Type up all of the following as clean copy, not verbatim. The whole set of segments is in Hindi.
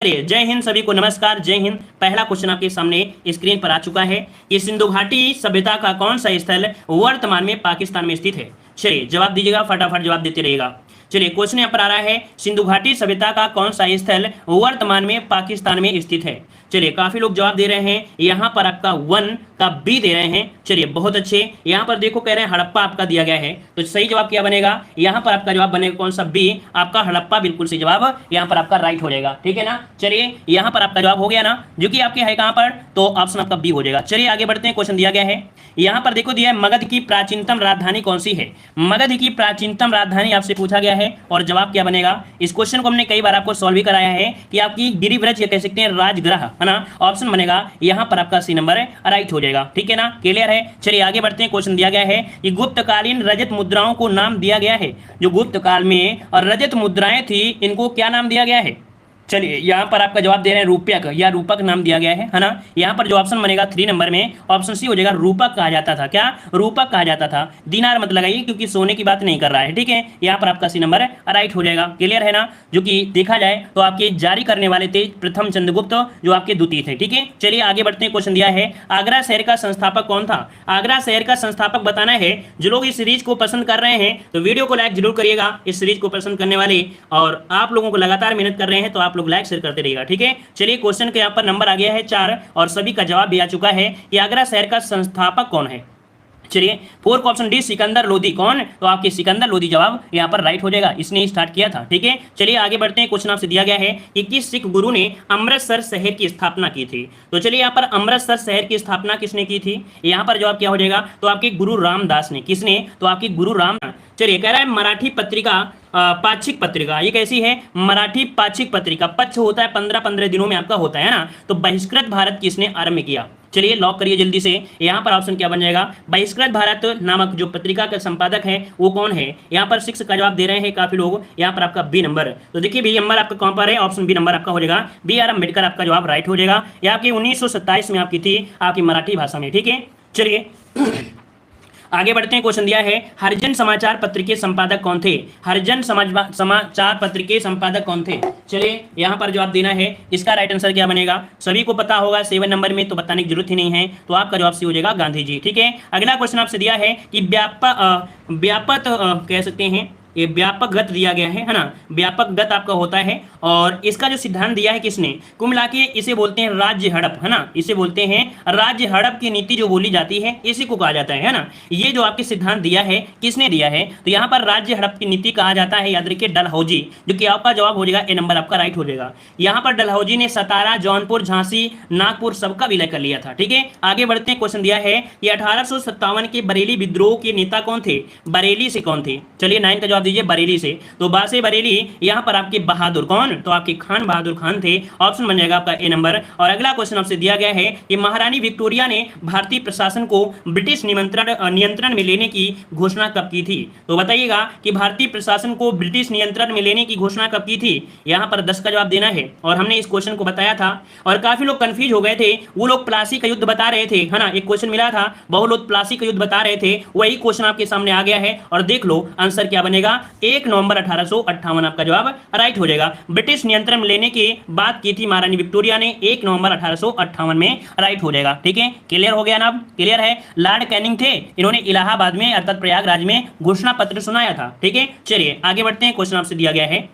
चलिए, जय हिंद सभी को, नमस्कार, जय हिंद। पहला क्वेश्चन आपके सामने स्क्रीन पर आ चुका है कि सिंधु घाटी सभ्यता का कौन सा स्थल वर्तमान में पाकिस्तान में स्थित है। चलिए जवाब दीजिएगा, फटाफट जवाब देते रहिएगा। चलिए क्वेश्चन यहाँ पर आ रहा है, सिंधु घाटी सभ्यता का कौन सा स्थल वर्तमान में पाकिस्तान में स्थित है। चलिए काफी लोग जवाब दे रहे हैं, यहाँ पर आपका 1 का बी दे रहे हैं। चलिए बहुत अच्छे, यहाँ पर देखो कह रहे हैं हड़प्पा आपका दिया गया है, तो सही जवाब क्या बनेगा, यहाँ पर आपका जवाब बनेगा कौन सा, बी, आपका हड़प्पा बिल्कुल सही जवाब यहाँ पर आपका राइट हो जाएगा। ठीक है ना। चलिए यहाँ पर आपका जवाब हो गया ना, जो कि आपके है कहाँ पर, तो ऑप्शन आपका बी हो जाएगा। चलिए आगे बढ़ते हैं, क्वेश्चन दिया गया है, यहाँ पर देखो दिया है मगध की प्राचीनतम राजधानी कौन सी है। मगध की प्राचीनतम राजधानी आपसे पूछा गया है और जवाब क्या बनेगा। इस क्वेश्चन को हमने कई बार आपको सॉल्व भी कराया है कि आपकी गिरिव्रज या कह सकते हैं राजगृह, है ना। ऑप्शन बनेगा यहाँ पर आपका सी नंबर राइट हो जाएगा। ठीक है ना, क्लियर है। चलिए आगे बढ़ते हैं, क्वेश्चन दिया गया है कि गुप्तकालीन रजत मुद्राओं को नाम दिया गया है। जो गुप्त काल में और रजत मुद्राएं थी, इनको क्या नाम दिया गया है। चलिए यहाँ पर आपका जवाब दे रहे हैं रूपक या रूपक नाम दिया गया है ना। यहाँ पर जो ऑप्शन बनेगा 3 नंबर में ऑप्शन सी हो जाएगा, रूपक कहा जाता था। क्या, रूपक कहा जाता था। दिनार मत लगाइए क्योंकि सोने की बात नहीं कर रहा है। ठीक है, यहाँ पर आपका सी नंबर राइट हो जाएगा। क्लियर है ना। जो कि देखा जाए तो आपके जारी करने वाले थे प्रथम चंद्रगुप्त, जो आपके द्वितीय थे। ठीक है, चलिए आगे बढ़ते हैं। क्वेश्चन दिया है, आगरा शहर का संस्थापक कौन था। आगरा शहर का संस्थापक बताना है। जो लोग इस सीरीज को पसंद कर रहे हैं तो वीडियो को लाइक जरूर करिएगा, इस सीरीज को पसंद करने वाले, और आप लोगों को लगातार मेहनत कर रहे हैं तो आप लोग लाइक शेयर करते रहिएगा। ठीक है, चलिए क्वेश्चन के यहाँ पर नंबर आ गया है 4 और सभी का जवाब भी आ चुका है कि आगरा शहर का संस्थापक कौन है। चलिए 4 का ऑप्शन डी, सिकंदर लोदी। कौन, तो आपके सिकंदर लोदी जवाब यहाँ पर राइट हो जाएगा, इसने स्टार्ट किया था। ठीक है, चलिए आगे बढ़ते हैं। क्वेश्चन आपसे दिया गया है कि किस सिख गुरु ने अमृतसर शहर की स्थापना की थी। तो चलिए यहाँ पर अमृतसर शहर की स्थापना किसने की थी, यहाँ पर जवाब क्या हो जाएगा, तो आपके गुरु रामदास ने। किसने, तो आपकी गुरु राम। चलिए कह रहा है मराठी पत्रिका, पाक्षिक पत्रिका, ये कैसी है, मराठी पाक्षिक पत्रिका। पक्ष होता है 15-15 दिनों में आपका होता है ना। तो बहिष्कृत भारत किसने आरंभ किया। चलिए लॉक करिए जल्दी से, यहाँ पर ऑप्शन क्या बन जाएगा, बहिष्कृत भारत नामक जो पत्रिका का संपादक है वो कौन है। यहाँ पर 6 का जवाब दे रहे हैं काफी लोग, यहाँ पर आपका बी नंबर। तो देखिए बी नंबर आपका कौन पर है, ऑप्शन बी नंबर आपका हो जाएगा, बी आर अम्बेडकर आपका जवाब राइट हो जाएगा। ये आपकी 1927 में आपकी थी, आपकी मराठी भाषा में। ठीक है, चलिए आगे बढ़ते हैं। क्वेश्चन दिया है, हरिजन समाचार पत्र के संपादक कौन थे। हरिजन समाचार पत्र के संपादक कौन थे। चलिए यहाँ पर जवाब देना है, इसका राइट आंसर क्या बनेगा, सभी को पता होगा 7 नंबर में, तो बताने की जरूरत ही नहीं है, तो आपका जवाब सी हो जाएगा, गांधी जी। ठीक है, अगला क्वेश्चन आपसे दिया है कि व्यापक कह सकते हैं, ये व्यापक गत दिया गया है ना। व्यापक गत आपका होता है, और इसका जो सिद्धांत दिया है किसने, कुल मिला के इसे बोलते हैं राज्य हड़प, है ना। इसे बोलते हैं राज्य हड़प की नीति जो बोली जाती है, इसी को कहा जाता है ना। ये जो आपके सिद्धांत दिया है किसने दिया है, तो यहाँ पर राज्य हड़प की नीति कहा जाता है, याद रखिए डलहौजी, जो कि आपका जवाब हो जाएगा ए नंबर आपका राइट हो जाएगा। यहाँ पर डलहौजी ने सतारा, जौनपुर, झांसी, नागपुर सबका विलय कर लिया था। ठीक है, आगे बढ़ते हैं। क्वेश्चन दिया है कि 1857 के बरेली विद्रोह के नेता कौन थे, बरेली से कौन थे। चलिए 9 का जवाब दीजिए, बरेली से। तो बासे बरेली, यहाँ पर आपके बहादुर, कौन, तो आपके खान बहादुर खान थे। ऑप्शन बन जाएगा आपका ए नंबर। और अगला क्वेश्चन आपसे दिया गया है कि महारानी विक्टोरिया ने भारतीय प्रशासन को ब्रिटिश नियंत्रण में लेने की घोषणा कब की थी। तो बताइएगा कि भारतीय प्रशासन को ब्रिटिश नियंत्रण में लेने की घोषणा कब की थी। यहाँ पर 10 का जवाब देना है, और हमने इस क्वेश्चन को बताया था और काफी लोग कंफ्यूज हो गए थे। वो लोग प्लासी का युद्ध बता रहे थे, है ना। एक क्वेश्चन मिला था, बहुत लोग प्लासी का युद्ध बता रहे थे, वही क्वेश्चन आपके सामने आ गया है, और देख लो आंसर क्या बनेगा, 1 नवंबर 1858 आपका जवाब राइट हो जाएगा। ब्रिटिश नियंत्रण में लेने की बात की थी महारानी विक्टोरिया ने, 1 नवंबर 1858 में राइट हो जाएगा। ठीक है, क्लियर हो गया ना, अब क्लियर है। लॉर्ड कैनिंग थे, इन्होंने इलाहाबाद में अर्थात प्रयागराज में घोषणा पत्र सुनाया था। ठीक है, चलिए आगे बढ़ते हैं। क्वेश्चन आपसे दिया गया है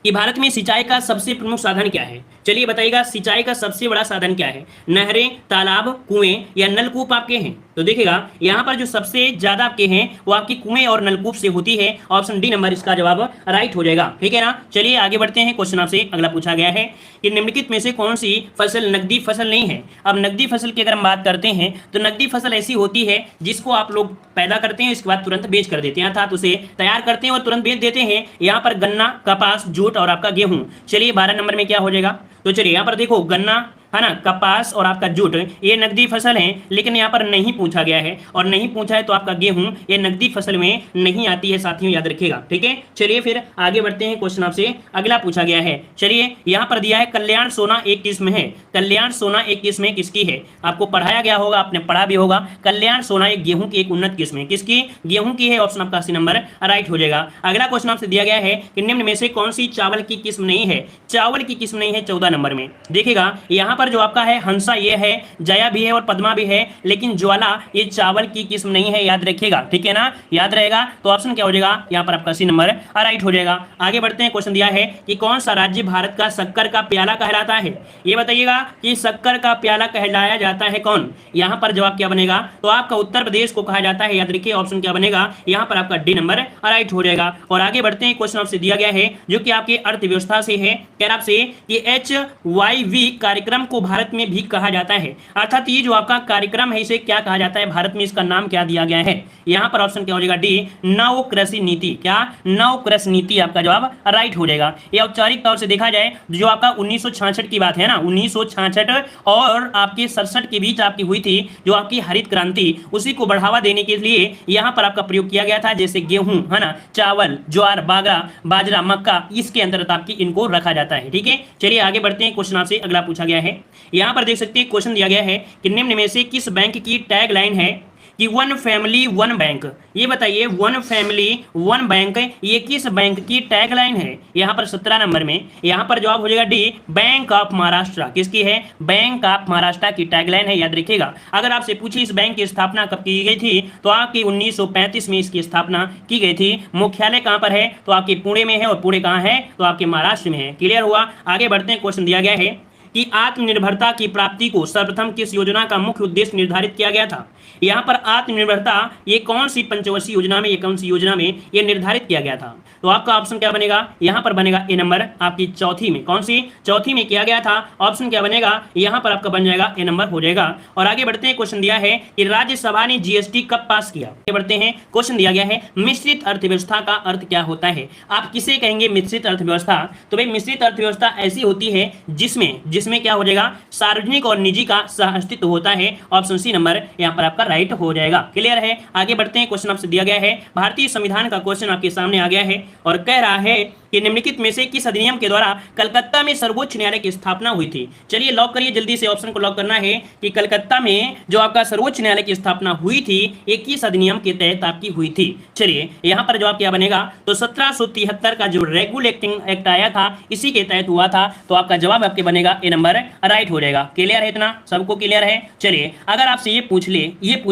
कि भारत में सिंचाई का सबसे प्रमुख साधन क्या है। चलिए बताइएगा, सिंचाई का सबसे बड़ा साधन क्या है, नहरें, तालाब, कुएं या नलकूप आपके हैं। तो देखिएगा यहाँ पर जो सबसे ज्यादा आपके हैं वो आपकी कुएं और नलकूप से होती है। ऑप्शन डी नंबर इसका जवाब राइट हो जाएगा। ठीक है ना, चलिए आगे बढ़ते हैं। क्वेश्चन आपसे अगला पूछा गया है कि निम्नलिखित में से कौन सी फसल नकदी फसल नहीं है। अब नकदी फसल की अगर हम बात करते हैं तो नकदी फसल ऐसी होती है जिसको आप लोग पैदा करते हैं, इसके बाद तुरंत बेच कर देते हैं, अर्थात उसे तैयार करते हैं और तुरंत बेच देते हैं। यहाँ पर गन्ना, कपास, जूट और आपका गेहूं। चलिए 12 नंबर में क्या हो जाएगा, तो चलिए यहाँ पर देखो गन्ना, है ना, कपास और आपका जूट ये नकदी फसल है, लेकिन यहाँ पर नहीं पूछा गया है, और नहीं पूछा है तो आपका गेहूं ये नकदी फसल में नहीं आती है साथियों, याद रखिएगा। ठीक है, चलिए फिर आगे बढ़ते हैं। क्वेश्चन आपसे अगला पूछा गया है, चलिए यहाँ पर दिया है कल्याण सोना एक किस्म है। कल्याण सोना एक किस्म है, किसकी है? आपको पढ़ाया गया होगा, आपने पढ़ा भी होगा। कल्याण सोना एक गेहूं की एक उन्नत किस्म है, किसकी? गेहूं की है। ऑप्शन आपका सी नंबर राइट हो जाएगा। अगला क्वेश्चन आपसे दिया गया है कि निम्न में से कौन सी चावल की किस्म नहीं है? चावल की किस्म नहीं है 14 नंबर में। देखिएगा यहाँ पर जो आपका है हंसा ये है, जया भी है और पद्मा भी है, लेकिन ज्वाला ये चावल की किस्म नहीं है, याद रखिएगा। ठीक है ना, याद रहेगा। तो ऑप्शन क्या हो जाएगा यहाँ पर आपका सी नंबर राइट हो जाएगा। आगे बढ़ते हैं। क्वेश्चन दिया है कि कौन सा राज्य भारत का शक्कर का प्याला कहलाता है? ये बताइएगा कि शक्कर का प्याला कहलाया जाता है कौन? यहाँ पर जवाब क्या बनेगा? तो आपका उत्तर प्रदेश को कहा जाता है, याद रखिए। ऑप्शन क्या बनेगा यहाँ पर आपका डी नंबर राइट हो जाएगा। और आगे बढ़ते हैं। क्वेश्चन आपसे दिया गया है जो कि आपके अर्थव्यवस्था से है, कह रहा आपसे कि HYV कार्यक्रम को भारत में भी कहा जाता है, अर्थात ये जो आपका कार्यक्रम है इसे क्या कहा जाता है भारत में? इसका नाम क्या दिया गया है? यहाँ पर ऑप्शन क्या हो जाएगा? डी, नव कृषि नीति। क्या? नव कृषि नीति आपका जवाब राइट हो जाएगा। ये औपचारिक तौर से देखा जाए जो आपका 1966 की बात है ना, 1966 और आपके 67 के बीच आपकी हुई थी जो आपकी हरित क्रांति, उसी को बढ़ावा देने के लिए यहाँ पर आपका प्रयोग किया गया था। जैसे गेहूं है ना, चावल, ज्वार, बाजरा, मक्का, इसके अंतर्गत आपकी इनको रखा जाता है। ठीक है, चलिए आगे बढ़ते हैं। क्वेश्चन आपसे अगला पूछा गया है, यहाँ पर देख सकते हैं क्वेश्चन दिया गया है कि निम्न में से किस बैंक की टैग लाइन है कि वन फैमिली वन बैंक? ये बताइए, वन फैमिली वन बैंक ये किस बैंक की टैग लाइन है? यहाँ पर 17 नंबर में यहाँ पर जवाब हो जाएगा डी, बैंक ऑफ महाराष्ट्र। किसकी है? बैंक ऑफ महाराष्ट्र की टैग लाइन है, याद रखिएगा। अगर आपसे पूछे इस बैंक की स्थापना कब की गई थी, तो आपकी 1935 में इसकी स्थापना की गई थी। मुख्यालय कहाँ पर है? तो आपके पुणे में है, और पुणे कहाँ है? तो आपके महाराष्ट्र में है। क्लियर हुआ? आगे बढ़ते हैं। क्वेश्चन दिया गया है कि आत्मनिर्भरता की प्राप्ति को सर्वप्रथम किस योजना का मुख्य उद्देश्य निर्धारित किया गया था? यहाँ पर आत्मनिर्भरता ये कौन सी पंचवर्षीय योजना में, ये कौन सी योजना में ये निर्धारित किया गया था? तो आपका ऑप्शन क्या बनेगा? यहाँ पर बनेगा ए नंबर आपकी चौथी में। कौन सी? चौथी में किया गया था। ऑप्शन क्या बनेगा? यहाँ पर आपका बन जाएगा ए नंबर हो जाएगा। और आगे बढ़ते हैं। क्वेश्चन दिया है कि राज्यसभा ने जीएसटी कब पास किया? आगे बढ़ते हैं। क्वेश्चन दिया गया है मिश्रित अर्थव्यवस्था का अर्थ क्या होता है? आप किसे कहेंगे मिश्रित अर्थव्यवस्था? तो भाई मिश्रित अर्थव्यवस्था ऐसी होती है जिसमें क्या हो जाएगा? सार्वजनिक और निजी का सह अस्तित्व होता है। ऑप्शन सी नंबर यहाँ पर आपका राइट हो जाएगा। क्लियर है? आगे बढ़ते हैं। क्वेश्चन आपसे दिया गया है भारतीय संविधान का क्वेश्चन आपके सामने आ गया है और कह रहा है कि निम्नलिखित में से किस अधिनियम के द्वारा कलकत्ता में सर्वोच्च न्यायालय की स्थापना हुई थी? चलिए लॉक करिए, जल्दी से ऑप्शन को लॉक करना है कि कलकत्ता में जो आपका सर्वोच्च न्यायालय की स्थापना हुई थी ये किस अधिनियम के तहत आपकी हुई थी? चलिए यहाँ पर जवाब क्या बनेगा? तो 1773 का जो रेगुलेटिंग एक्ट आया था इसी के तहत हुआ था। तो आपका जवाब आपके बनेगा ए नंबर राइट हो जाएगा। क्लियर है? इतना सबको क्लियर है? चलिए अगर आपसे ये पूछ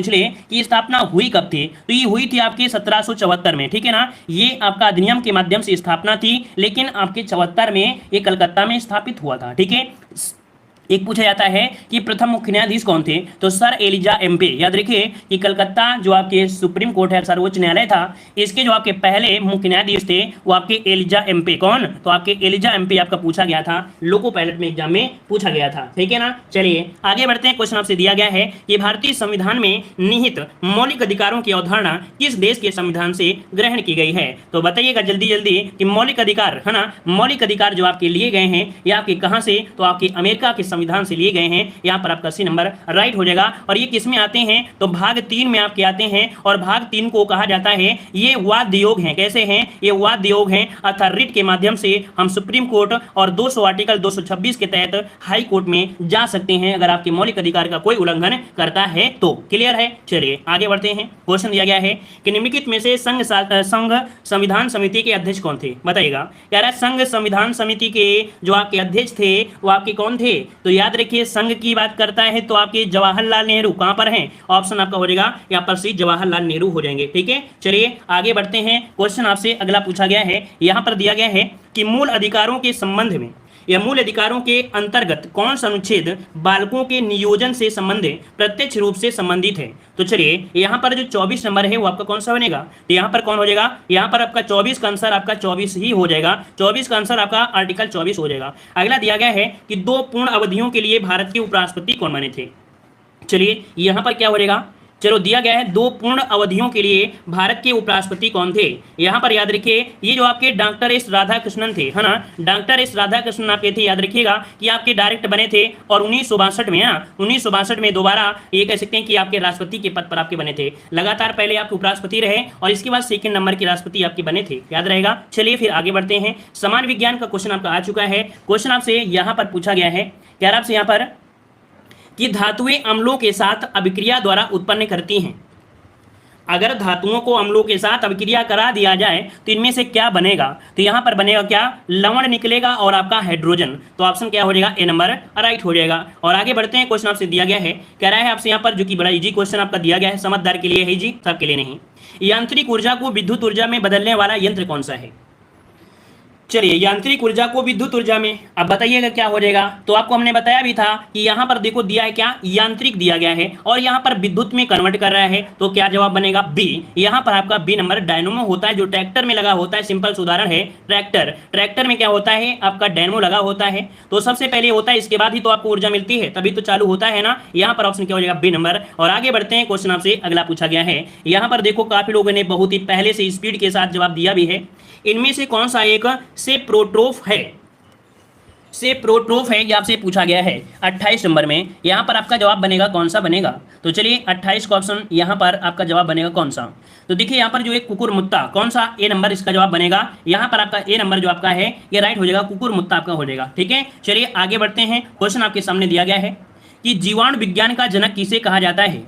ले कि स्थापना हुई कब थी, तो ये हुई थी आपके 1774 में। ठीक है ना, ये आपका अधिनियम के माध्यम से स्थापना थी, लेकिन आपके 74 में ये कलकत्ता में स्थापित हुआ था। ठीक है, एक पूछा जाता है कि प्रथम मुख्य न्यायाधीश कौन थे? तो सर एलिजा एम्पे। याद रखिए कि कलकत्ता जो आपके सुप्रीम कोर्ट है, सर्वोच्च न्यायालय था, इसके जो आपके पहले मुख्य न्यायाधीश थे वो आपके एलिजा एम्पे। कौन? तो आपके एलिजा एम्पे आपका पूछा गया था, लोको पायलट में एग्जाम में पूछा गया था। ठीक है ना, चलिए आगे बढ़ते हैं। क्वेश्चन आपसे दिया गया है कि भारतीय संविधान में निहित मौलिक अधिकारों की अवधारणा किस देश के संविधान से ग्रहण की गई है? तो बताइएगा जल्दी जल्दी कि मौलिक अधिकार है ना, मौलिक अधिकार जो आपके लिए गए हैं ये आपके कहां से? तो आपके अमेरिका के संविधान से लिए गए हैं। यहाँ पर आपका सी नंबर राइट हो जाएगा। और ये किस में आते हैं? तो भाग 3 में आपके आते हैं, और भाग 3 को कहा जाता है ये वाद योग हैं। कैसे हैं? ये वाद योग हैं, अर्थात रिट के माध्यम से हम सुप्रीम कोर्ट और 200 आर्टिकल 226 के तहत हाई कोर्ट में जा सकते हैं अगर आपके मौलिक अधिकार का कोई उल्लंघन करता है तो। क्लियर है? चलिए आगे बढ़ते हैं। क्वेश्चन दिया गया है कि निम्नलिखित में से संघ संविधान समिति के अध्यक्ष कौन थे? बताइएगा। कह रहा है संघ संविधान समिति के जो आपके अध्यक्ष थे वो आपके कौन थे? तो याद रखिए संघ की बात करता है तो आपके जवाहरलाल नेहरू कहां पर हैं? ऑप्शन आपका हो जाएगा यहाँ पर सी जवाहरलाल नेहरू हो जाएंगे। ठीक है, चलिए आगे बढ़ते हैं। क्वेश्चन आपसे अगला पूछा गया है, यहाँ पर दिया गया है कि मूल अधिकारों के संबंध में या मूल अधिकारों के अंतर्गत कौन सा अनुच्छेद बालकों के नियोजन से संबंधित प्रत्यक्ष रूप से संबंधित है? तो चलिए यहाँ पर जो 24 नंबर है वो आपका कौन सा बनेगा? तो यहाँ पर कौन हो जाएगा? यहाँ पर आपका 24 का आंसर आपका 24 ही हो जाएगा। 24 का आंसर आपका आर्टिकल 24 हो जाएगा। अगला दिया गया है कि 2 पूर्ण अवधियों के लिए भारत के उपराष्ट्रपति कौन बने थे? चलिए यहाँ पर क्या हो जाएगा चलो दिया गया है, 2 पूर्ण अवधियों के लिए भारत के उपराष्ट्रपति कौन थे? यहाँ पर याद रखिए, ये जो आपके डॉक्टर एस राधाकृष्णन थे, है ना, डॉक्टर एस राधाकृष्णन आपके थे, याद रखिएगा कि आपके डायरेक्ट बने थे और 1962 में, है ना, 1962 में दोबारा ये कह सकते हैं कि आपके राष्ट्रपति के पद पर आपके बने थे। लगातार पहले आपके उपराष्ट्रपति रहे और इसके बाद सेकंड नंबर के राष्ट्रपति आपके बने थे, याद रहेगा। चलिए फिर आगे बढ़ते हैं। समान विज्ञान का क्वेश्चन आपका आ चुका है। क्वेश्चन आपसे यहाँ पर पूछा गया है, कह रहा आपसे यहाँ पर कि धातुएं अम्लों के साथ अभिक्रिया द्वारा उत्पन्न करती हैं। अगर धातुओं को अम्लों के साथ अभिक्रिया करा दिया जाए तो इनमें से क्या बनेगा? तो यहां पर बनेगा क्या? लवण निकलेगा और आपका हाइड्रोजन। तो ऑप्शन क्या हो जाएगा? ए नंबर राइट हो जाएगा। और आगे बढ़ते हैं, क्वेश्चन आपसे दिया गया है, कह रहा है आपसे यहां पर, जो कि बड़ा इजी क्वेश्चन आपका दिया गया है, समझदार के लिए है जी, सबके लिए नहीं। यांत्रिक ऊर्जा को विद्युत ऊर्जा में बदलने वाला यंत्र कौन सा है? चलिए, यांत्रिक ऊर्जा को विद्युत ऊर्जा में, अब बताइएगा क्या हो जाएगा। तो आपको हमने बताया भी था कि यहां पर देखो दिया है क्या, यांत्रिक दिया गया है और यहां पर विद्युत में कन्वर्ट कर रहा है, तो क्या जवाब बनेगा? बी। यहां पर आपका बी नंबर डायनोमो होता है, जो ट्रैक्टर में लगा होता है। सिंपल उदाहरण है ट्रैक्टर, ट्रैक्टर में क्या होता है आपका डायनोमो लगा होता है, तो सबसे पहले होता है, इसके बाद ही तो आपको ऊर्जा मिलती है, तभी तो चालू होता है ना। यहाँ पर ऑप्शन क्या हो जाएगा? B number. और आगे बढ़ते हैं, क्वेश्चन आपसे अगला पूछा गया है। यहाँ पर देखो काफी लोगों ने बहुत ही पहले से स्पीड के साथ जवाब दिया भी है। इनमें से कौन सा एक सेप्रोट्रोफ है? सेप्रोट्रोफ है, ये आपसे पूछा गया है 28 नंबर में। यहाँ पर आपका जवाब बनेगा कौन सा बनेगा? तो चलिए 28 का ऑप्शन यहाँ पर आपका जवाब बनेगा कौन सा? तो देखिए यहाँ पर जो एक कुकुरमुत्ता, कौन सा? ए नंबर इसका जवाब बनेगा। यहाँ पर आपका ए नंबर जो आपका है ये राइट हो जाएगा, कुकुरमुत्ता आपका हो जाएगा। ठीक है, चलिए आगे बढ़ते हैं। क्वेश्चन आपके सामने दिया गया है कि जीवाणु विज्ञान का जनक किसे कहा जाता है?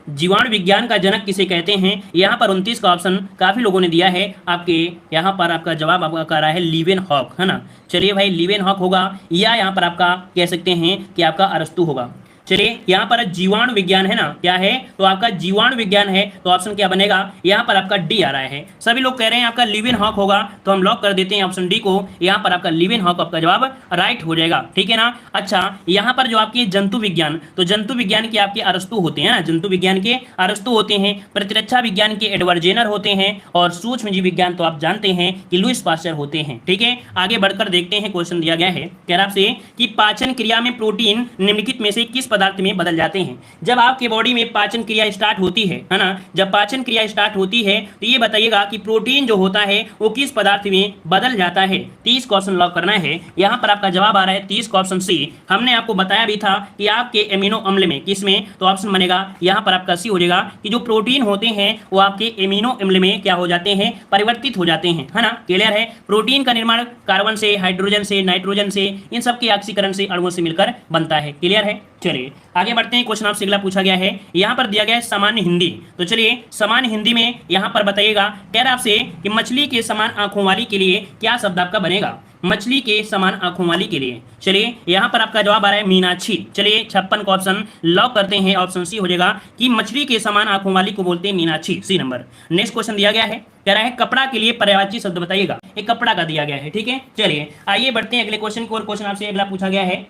जीवाणु विज्ञान का जनक किसे कहते हैं? यहाँ पर 29 का ऑप्शन काफी लोगों ने दिया है आपके, यहाँ पर आपका जवाब आपका कह रहा है लीवेनहॉक, है ना। चलिए भाई, लीवेनहॉक होगा या यहाँ पर आपका कह सकते हैं कि आपका अरस्तु होगा। चलिए, यहाँ पर जीवाणु विज्ञान है ना, क्या है? तो आपका जीवाणु विज्ञान है, तो ऑप्शन क्या बनेगा? यहाँ पर आपका डी आ रहा है। सभी लोग कह रहे हैं आपका लीवेनहॉक होगा, तो हम लॉक कर देते हैं ऑप्शन डी को। यहाँ पर आपका लीवेनहॉक आपका जवाब राइट हो जाएगा। ठीक है ना। अच्छा, यहाँ पर जो आपकी जंतु विज्ञान, तो जंतु विज्ञान के आपके अरस्तु होते हैं ना, जंतु विज्ञान के अरस्तु होते हैं। प्रतिरक्षा विज्ञान के एडवर्ड जेनर होते हैं और सूक्ष्म जीव विज्ञान तो आप जानते हैं कि लुईस पास्चर होते हैं। ठीक है, आगे बढ़कर देखते हैं। क्वेश्चन दिया गया है, कह रहा आपसे कि पाचन क्रिया में प्रोटीन निम्नलिखित में से किस पदार्थ में बदल जाते हैं? जब आपके बॉडी में पाचन क्रिया स्टार्ट होती है ना, जब पाचन क्रिया स्टार्ट होती है तो ये बताइएगा कि प्रोटीन जो होता है वो किस पदार्थ में बदल जाता है। 30 का ऑप्शन लॉक करना है। यहाँ पर आपका जवाब आ रहा है 30 का ऑप्शन सी। हमने आपको बताया भी था कि आपके एमिनो अम्ल में, किस में? तो ऑप्शन बनेगा यहाँ पर आपका सी हो जाएगा कि जो प्रोटीन होते हैं वो आपके एमिनो अम्ल में क्या हो जाते हैं? परिवर्तित हो जाते हैं, है ना। क्लियर है। प्रोटीन का निर्माण कार्बन से, हाइड्रोजन से, नाइट्रोजन से, इन सब के ऑक्सीकरण से, अणुओं से मिलकर बनता है। क्लियर है। चलिए आगे बढ़ते हैं। क्वेश्चन आपसे अगला पूछा गया है, यहाँ पर दिया गया है सामान्य हिंदी। तो चलिए सामान्य हिंदी में यहाँ पर बताइएगा, कह रहा आपसे कि मछली के समान आंखों वाली के लिए क्या शब्द आपका बनेगा? मछली के समान आंखों वाली के लिए, चलिए यहाँ पर आपका जवाब आ रहा है मीनाक्षी। चलिए 56 का ऑप्शन लॉक करते हैं, ऑप्शन सी हो जाएगा कि मछली के समान आंखों वाली को बोलते हैं Meenakshi, C number. Next question दिया गया है, कह रहा है कपड़ा के लिए पर्यायवाची शब्द बताइएगा। एक कपड़ा का दिया गया है। ठीक है, चलिए आइए बढ़ते हैं अगले क्वेश्चन को। और क्वेश्चन आपसे अगला पूछा गया है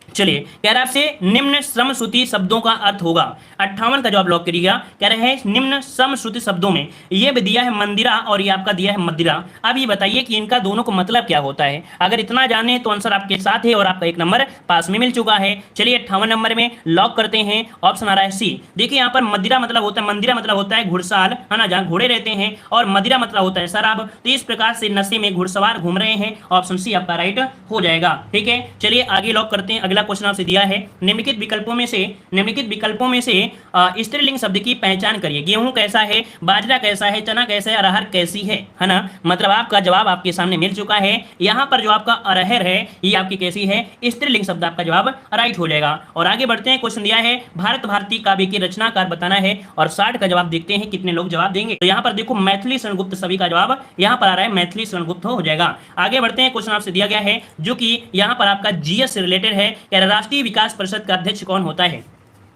चलिए, कह रहा है आपसे निम्न समश्रुति शब्दों का अर्थ होगा। 58 का जवाब लॉक करिएगा। कह रहे हैं निम्न समश्रुति शब्दों में ये भी दिया है मंदिरा और ये आपका दिया है मदिरा। अब ये बताइए कि इनका दोनों को मतलब क्या होता है। अगर इतना जाने तो आंसर आपके साथ है और आपका 1 नंबर पास में मिल चुका है। चलिए 58 नंबर में लॉक करते हैं, ऑप्शन आ रहा है सी। देखिए यहाँ पर मदिरा मतलब होता है, मंदिरा मतलब होता है घुड़साल, है ना, जहाँ घोड़े रहते हैं, और मदिरा मतलब होता है शराब। तो इस प्रकार से नशे में घुड़सवार घूम रहे हैं, ऑप्शन सी आपका राइट हो जाएगा। ठीक है, चलिए आगे लॉक करते हैं। अगला क्वेश्चन आपसे दिया है, निम्नलिखित विकल्पों में से स्त्रीलिंग शब्द की पहचान करिए। गेहूं कैसा है, बाजरा कैसा है, चना कैसा है, अरहर कैसी है, है ना। मतलब आपका जवाब आपके सामने मिल चुका है। यहाँ पर जो आपका अरहर है ये आपकी कैसी है? स्त्रीलिंग शब्द आपका जवाब राइट हो जाएगा। और आगे बढ़ते हैं। क्वेश्चन दिया है भारत भारती काव्य के रचनाकार बताना है और 60 का जवाब देखते हैं कितने लोग जवाब देंगे। तो यहाँ पर देखो मैथिली शरण गुप्त, सभी का जवाब यहाँ पर आ रहा है मैथिली शरण गुप्त हो जाएगा। आगे बढ़ते हैं। क्वेश्चन आपसे दिया गया है जो कि यहाँ पर आपका जीएस से रिलेटेड है। राष्ट्रीय विकास परिषद का अध्यक्ष कौन होता है?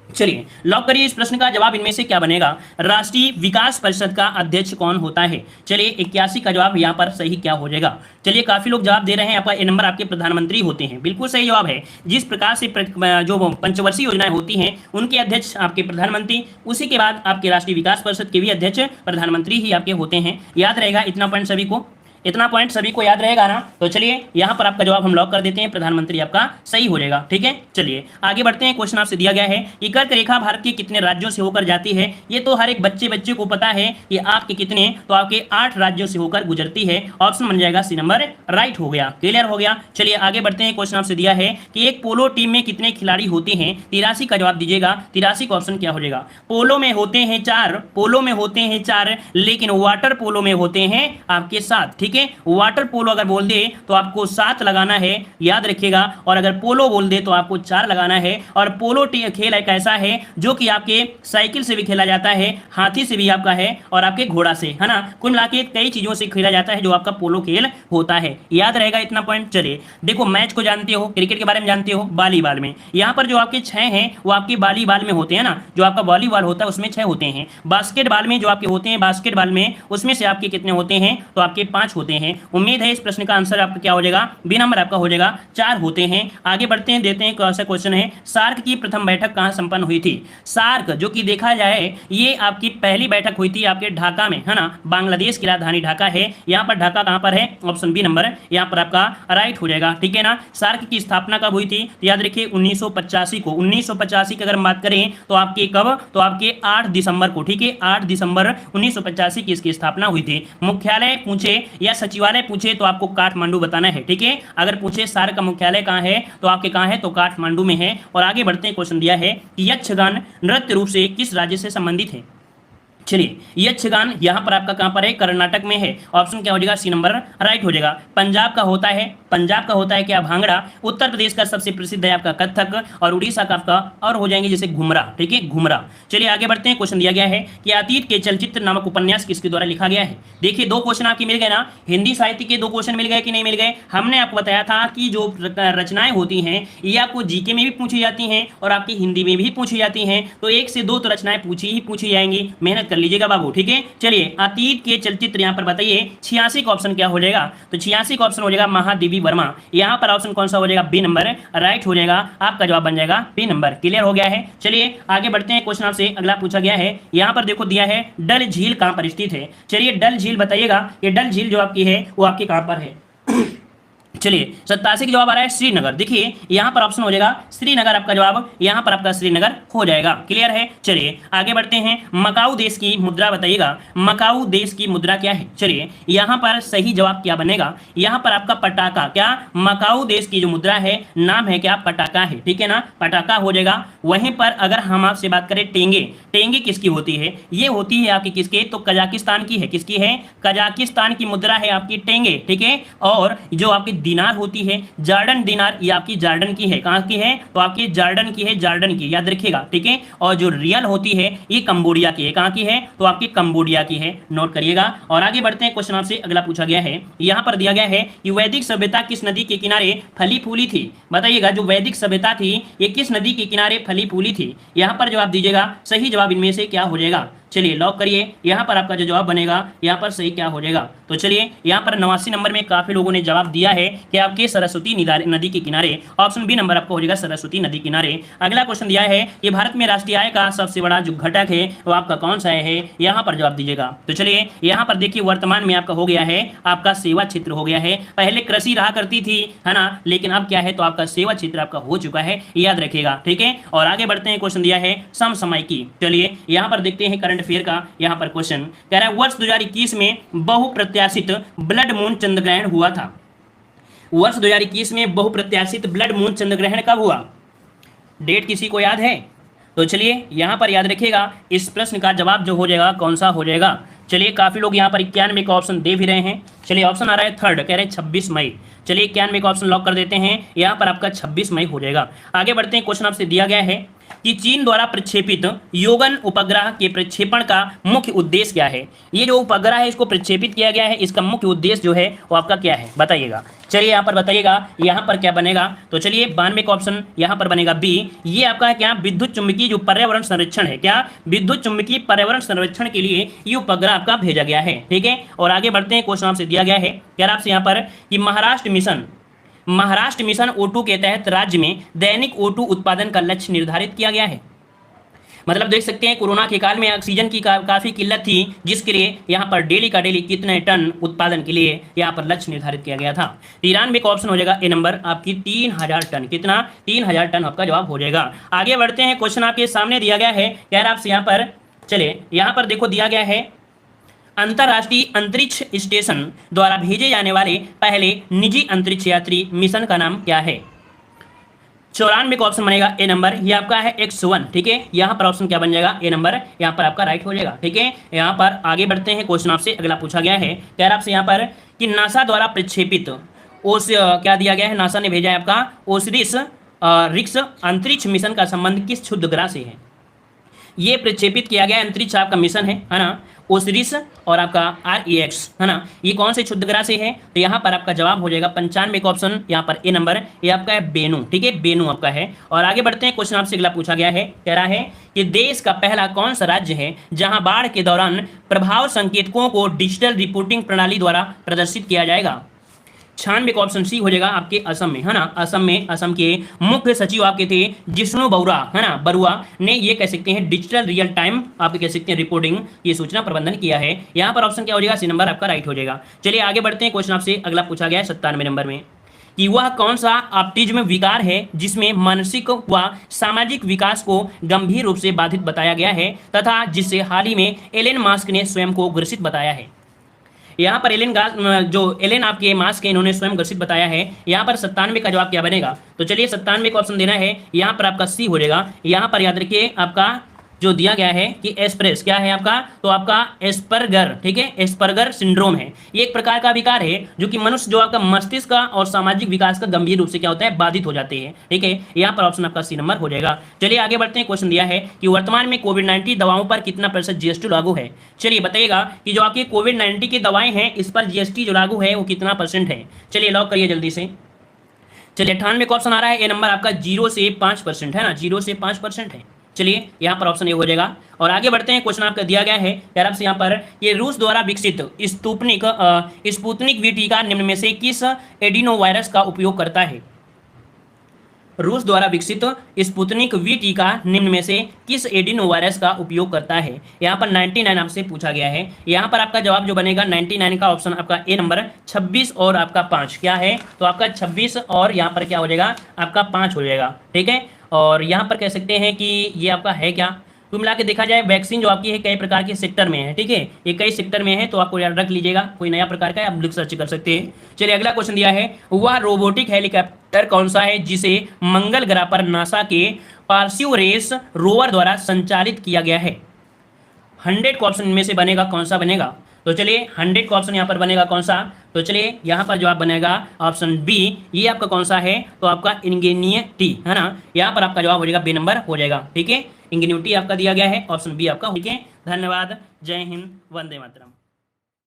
चलिए लॉक करिए इस प्रश्न का जवाब इनमें से क्या बनेगा? राष्ट्रीय विकास परिषद का अध्यक्ष कौन होता है? चलिए 81 का जवाब यहाँ पर सही क्या हो जाएगा? चलिए काफी लोग जवाब दे रहे हैं, आपका ए नंबर आपके प्रधानमंत्री होते हैं। बिल्कुल सही जवाब है। जिस प्रकार से जो पंचवर्षीय योजनाएं होती हैं उनके अध्यक्ष आपके प्रधानमंत्री, उसी के बाद आपके राष्ट्रीय विकास परिषद के भी अध्यक्ष प्रधानमंत्री ही आपके होते हैं। याद रहेगा इतना पॉइंट सभी को। इतना पॉइंट सभी को याद रहेगा ना। तो चलिए यहाँ पर आपका जवाब हम लॉक कर देते हैं, प्रधानमंत्री आपका सही हो जाएगा। ठीक है, चलिए आगे बढ़ते हैं। क्वेश्चन आपसे दिया गया है कि कर्क रेखा भारत के कितने राज्यों से होकर जाती है। ये तो हर एक बच्चे को पता है कि आपके कितने, तो आपके 8 राज्यों से होकर गुजरती है। ऑप्शन बन जाएगा सी नंबर राइट हो गया, क्लियर हो गया। चलिए आगे बढ़ते हैं। क्वेश्चन आपसे दिया है कि एक पोलो टीम में कितने खिलाड़ी होते हैं। 83 का जवाब दीजिएगा। 83 का ऑप्शन क्या हो जाएगा। पोलो में होते हैं 4, पोलो में होते हैं 4, लेकिन वाटर पोलो में होते हैं आपके 7। ठीक है, वाटर पोलो अगर बोल दे तो आपको 7 लगाना है, याद रखिएगा। और अगर पोलो बोल दे तो आपको 4 लगाना है। और पोलो खेल एक ऐसा है जो कि आपके साइकिल से भी खेला जाता है, हाथी से भी आपका है, और आपके घोड़ा से, है ना। कुल मिला के कई चीजों से खेला जाता है जो आपका पोलो खेल होता है, याद रहेगा इतना पॉइंट। चलिए देखो, मैच को जानते हो, क्रिकेट के बारे में जानते हो, वॉलीबॉल में यहाँ पर जो आपके 6 हैं वो आपके वॉलीबॉल में होते हैं ना। जो आपका वॉलीबॉल होता है उसमें 6 होते हैं। बास्केटबॉल में जो आपके होते हैं, बास्केटबॉल में उसमें से आपके कितने होते हैं, तो आपके 5 होते हैं। उम्मीद है इस प्रश्न का आंसर आपका क्या हो जाएगा, बी नंबर आपका हो जाएगा, 4 होते हैं। आगे बढ़ते हैं, देते हैं कौन सा क्वेश्चन है। सार्क की प्रथम बैठक कहां संपन्न हुई थी। सार्क जो कि देखा जाए ये आपकी पहली बैठक हुई थी आपके ढाका में, है ना। बांग्लादेश की राजधानी ढाका है। यहाँ पर ढाका कहां पर है, ऑप्शन बी नंबर यहाँ पर आपका राइट हो जाएगा। ठीक है ना। सार्क की स्थापना कब हुई थी, तो याद रखिए 1985 को। 1985 की अगर हम बात करें तो आपके कब, तो आपके 8 दिसंबर को। ठीक है, 8 दिसंबर 1985 की इसकी स्थापना हुई थी। मुख्यालय पूछे या सचिवालय पूछे तो आपको काठमांडू बताना है। ठीक है, अगर पूछे सार्क का मुख्यालय कहाँ है तो आपके कहाँ है, तो काठमांडू में है। और आगे बढ़ते हैं, क्वेश्चन दिया है कि यक्षगान नृत्य रूप से किस राज्य से संबंधित है। चलिए यक्षगान यहाँ पर आपका कहाँ पर है, कर्नाटक में है। ऑप्शन क्या हो जाएगा, सी नंबर राइट हो जाएगा। पंजाब का होता है, पंजाब का होता है क्या, भांगड़ा। उत्तर प्रदेश का सबसे प्रसिद्ध है आपका कथक। और उड़ीसा का आपका और हो जाएंगे जैसे घुमरा। ठीक है, घुमरा। चलिए आगे बढ़ते हैं। क्वेश्चन दिया गया है कि अतीत के चलचित्र नामक उपन्यास किसके द्वारा लिखा गया है। देखिए 2 क्वेश्चन आपके मिल गए ना। हिंदी साहित्य के 2 क्वेश्चन मिल गए कि नहीं मिल गए। हमने आपको बताया था कि जो रचनाएं होती हैं ये आपको जीके में भी पूछी जाती हैं और आपकी हिंदी में भी पूछी जाती हैं। तो 1 से 2 तो रचनाएं पूछी जाएंगी, मेहनत कर लीजिएगा बाबू। ठीक है, चलिए अतीत के चलचित्र यहाँ पर बताइए। 86 का ऑप्शन क्या हो जाएगा, तो 86 का ऑप्शन हो जाएगा महादेवी वर्मा। यहाँ पर ऑप्शन कौन सा हो जाएगा, बी नंबर राइट हो जाएगा। आपका जवाब बन जाएगा बी नंबर, क्लियर हो गया है। चलिए आगे बढ़ते हैं। क्वेश्चन आपसे अगला पूछा गया है, यहाँ पर देखो दिया है डल झील कहाँ पर स्थित है। चलिए डल झील बताइएगा, ये डल झील जो आपकी है वो आपके कहाँ पर है। चलिए 87 का जवाब आ रहा है श्रीनगर। देखिए यहाँ पर ऑप्शन हो जाएगा श्रीनगर, आपका जवाब यहाँ पर आपका श्रीनगर हो जाएगा, क्लियर है। चलिए आगे बढ़ते हैं। मकाऊ देश की मुद्रा बताइएगा, मकाऊ देश की मुद्रा क्या है। चलिए यहाँ पर सही जवाब क्या बनेगा, यहाँ पर आपका पटाका। क्या, मकाऊ देश की जो मुद्रा है नाम है क्या, पटाका है। ठीक है ना, पटाका हो जाएगा। वहीं पर अगर हम आपसे बात करें टेंगे, टेंगे किसकी होती है, ये होती है आपकी किसके, तो कजाकिस्तान की है। किसकी है, कजाकिस्तान की मुद्रा है आपकी टेंगे। ठीक है, और जो आपकी दिनार होती है, जार्डन दिनार, ये आपकी जार्डन की है। कहां की है, तो आपकी जार्डन की है, जार्डन की, याद रखिएगा। ठीक है, और जो रियल होती है ये कंबोडिया की है। कहां की है, तो आपकी कंबोडिया की है, नोट करिएगा। और आगे बढ़ते हैं। क्वेश्चन आपसे अगला पूछा गया है, यहां पर दिया गया है कि वैदिक सभ्यता किस नदी के किनारे फली फूली थी। बताइएगा जो वैदिक सभ्यता थी ये किस नदी के किनारे फली फूली थी। यहां पर जवाब दीजिएगा, सही जवाब इनमें से क्या हो जाएगा। चलिए लॉक करिए, यहाँ पर आपका जो जवाब बनेगा यहाँ पर सही क्या हो जाएगा। तो चलिए यहाँ पर 89 नंबर में काफी लोगों ने जवाब दिया है कि आपके सरस्वती नदी के किनारे। ऑप्शन बी नंबर आपको हो जाएगा सरस्वती नदी किनारे। अगला क्वेश्चन दिया है कि भारत में राष्ट्रीय आय का सबसे बड़ा जो घटक है वो आपका कौन सा है, यहाँ पर जवाब दीजिएगा। तो चलिए यहाँ पर देखिए वर्तमान में आपका हो गया है आपका सेवा क्षेत्र हो गया है। पहले कृषि रहा करती थी, है ना, लेकिन अब क्या है, तो आपका सेवा क्षेत्र आपका हो चुका है, याद रखिएगा। ठीक है, और आगे बढ़ते हैं। क्वेश्चन दिया है समसामयिकी। चलिए यहाँ पर देखते हैं करंट अफेयर का। यहाँ पर क्वेश्चन कह रहा है वर्ष 2021 में बहुप्रत्याशित ब्लड मून चंद्र ग्रहण हुआ था। वर्ष 2021 में बहुप्रत्याशित ब्लड मून चंद्र ग्रहण कब हुआ, डेट किसी को याद है। तो चलिए यहाँ पर याद रखिएगा, इस प्रश्न का जवाब जो हो जाएगा कौन सा हो जाएगा। चलिए काफी लोग यहाँ पर 91 का ऑप्शन दे भी रहे हैं। चलिए ऑप्शन आ रहा है थर्ड, कह रहे हैं 26 मई। चलिए 91 का ऑप्शन लॉक कर देते हैं, यहाँ पर आपका 26 मई हो जाएगा। आगे बढ़ते हैं। क्वेश्चन आपसे दिया गया है कि चीन द्वारा प्रक्षेपित योगन उपग्रह के प्रक्षेपण का मुख्य उद्देश्य क्या है। ये जो उपग्रह है इसको प्रक्षेपित किया गया है, इसका मुख्य उद्देश्य जो है वो आपका क्या है, बताइएगा। चलिए यहाँ पर बताइएगा, यहाँ पर क्या बनेगा। तो चलिए 92 का ऑप्शन यहाँ पर बनेगा बी। ये आपका क्या, विद्युत चुंबकीय जो पर्यावरण संरक्षण है, क्या विद्युत चुंबकीय पर्यावरण संरक्षण के लिए ये उपग्रह आपका भेजा गया है। ठीक है, और आगे बढ़ते हैं। क्वेश्चन आपसे दिया गया है क्या आपसे यहाँ पर कि महाराष्ट्र मिशन O2 के तहत राज्य में दैनिक O2 उत्पादन का लक्ष्य निर्धारित किया गया है। मतलब देख सकते हैं कोरोना के काल में ऑक्सीजन की काफी किल्लत थी, जिसके लिए यहाँ पर डेली का डेली कितने टन उत्पादन के लिए यहाँ पर लक्ष्य निर्धारित किया गया था। 93 का ऑप्शन हो जाएगा ए नंबर आपकी 3000 टन। कितना? 3000 टन आपका जवाब हो जाएगा। आगे बढ़ते हैं, क्वेश्चन आपके सामने दिया गया है, कह रहा आपसे यहाँ पर, चलिए यहाँ पर देखो दिया गया है अंतरराष्ट्रीय अंतरिक्ष स्टेशन द्वारा भेजे जाने वाले पहले निजी अंतरिक्ष यात्री मिशन का नाम क्या है? 94 का ऑप्शन बनेगा ए नंबर, ये आपका है X1। ठीक है, यहाँ पर ऑप्शन क्या बन जाएगा? ए नंबर, यहाँ पर आपका राइट हो जाएगा। ठीक है, यहाँ पर आगे बढ़ते हैं, क्वेश्चन आपसे अगला पूछा गया है, कह रहा आपसे यहाँ पर कि नासा द्वारा प्रक्षेपित क्या दिया गया है, नासा ने भेजा है आपका ओसिरिस रिक्स अंतरिक्ष मिशन का संबंध किस क्षुद्र ग्रह से है? ये प्रक्षेपित किया गया अंतरिक्ष आपका मिशन है ना, ओसिरिस और आपका REX, है ना, ये कौन से क्षुद्र ग्रह से है? तो यहाँ पर आपका जवाब हो जाएगा 95 का ऑप्शन, यहाँ पर ए नंबर, ये आपका है बेनू। ठीक है, बेनू आपका है। और आगे बढ़ते हैं, क्वेश्चन आपसे अगला पूछा गया है, कह रहा है कि देश का पहला कौन सा राज्य है जहां बाढ़ के दौरान प्रभाव संकेतकों को डिजिटल रिपोर्टिंग प्रणाली द्वारा प्रदर्शित किया जाएगा? 96 का ऑप्शन सी हो जाएगा आपके असम में, है ना। असम में असम के मुख्य सचिव आपके थे जिष्णु बरुआ, है ना, बरुआ ने ये कह सकते हैं डिजिटल रियल टाइम आपके कह सकते हैं रिपोर्टिंग ये सूचना प्रबंधन किया है। यहाँ पर ऑप्शन क्या हो जाएगा? सी नंबर आपका राइट हो जाएगा। चलिए आगे बढ़ते हैं, क्वेश्चन आपसे अगला पूछा गया है 97 नंबर में कि वह कौन सा ऑटिज्म विकार है जिसमें मानसिक व सामाजिक विकास को गंभीर रूप से बाधित बताया गया है तथा जिससे हाल ही में एलन मास्क ने स्वयं को ग्रसित बताया है? यहाँ पर एलन आपके मास्क के इन्होंने स्वयं ग्रसित बताया है। यहाँ पर 97 का जवाब क्या बनेगा? तो चलिए 97 का ऑप्शन देना है, यहाँ पर आपका सी हो जाएगा। यहाँ पर याद रखिए आपका जो दिया गया है कि एस्प्रेस क्या है आपका, तो आपका एस्परगर, ठीक है, एस्परगर सिंड्रोम है। ये एक प्रकार का विकार है जो कि मनुष्य जो आपका मस्तिष्क का और सामाजिक विकास का गंभीर रूप से क्या होता है? बाधित हो जाते हैं। ठीक है, यहाँ पर ऑप्शन आपका सी नंबर हो जाएगा। चलिए आगे बढ़ते हैं, क्वेश्चन दिया है कि वर्तमान में कोविड-19 दवाओं पर कितना % GST लागू है? चलिए बताइएगा कि जो आपकी कोविड-19 की दवाएं हैं इस पर GST जो लागू है वो कितना % है? चलिए लॉक करिए जल्दी से। चलिए 98 का ऑप्शन आ रहा है, ए नंबर आपका 0 से 5% है ना, 0 से 5% है। चलिए यहाँ पर ऑप्शन ए हो जाएगा। और आगे बढ़ते हैं, क्वेश्चन आपका दिया गया है यार आपसे यहाँ पर ये रूस द्वारा विकसित स्पुतनिक वी टीका निम्न में से किस एडिनो वायरस का उपयोग करता है? रूस द्वारा विकसित स्पुतनिक वी टीका निम्न में से किस एडिनो वायरस का उपयोग करता है? यहाँ पर 99 आपसे पूछा गया है। यहाँ पर आपका जवाब जो बनेगा 99 का ऑप्शन आपका ए नंबर 26 और आपका 5 क्या है? तो आपका 26 और यहाँ पर क्या हो जाएगा? आपका 5 हो जाएगा। ठीक है, और यहाँ पर कह सकते हैं कि ये आपका है क्या? तो मिला के देखा जाए वैक्सीन जो आपकी है कई प्रकार के सेक्टर में है। ठीक है, ये कई सेक्टर में है तो आपको याद रख लीजिएगा, कोई नया प्रकार का आप सर्च कर सकते हैं। चलिए अगला क्वेश्चन दिया है, वह रोबोटिक हेलीकॉप्टर कौन सा है जिसे मंगल ग्रह पर नासा के पार्सिवरेस रोवर द्वारा संचालित किया गया है? 100 का ऑप्शन में से बनेगा कौन सा बनेगा? तो चलिए 100 का ऑप्शन यहाँ पर बनेगा कौन सा? तो चलिए यहाँ पर जवाब बनेगा ऑप्शन बी, ये आपका कौन सा है? तो आपका इंगेनिटी, है ना, यहाँ पर आपका जवाब हो जाएगा बी नंबर हो जाएगा। ठीक है, इंगेन्यूटी आपका दिया गया है, ऑप्शन बी आपका। ठीक है, धन्यवाद, जय हिंद, वंदे मातरम।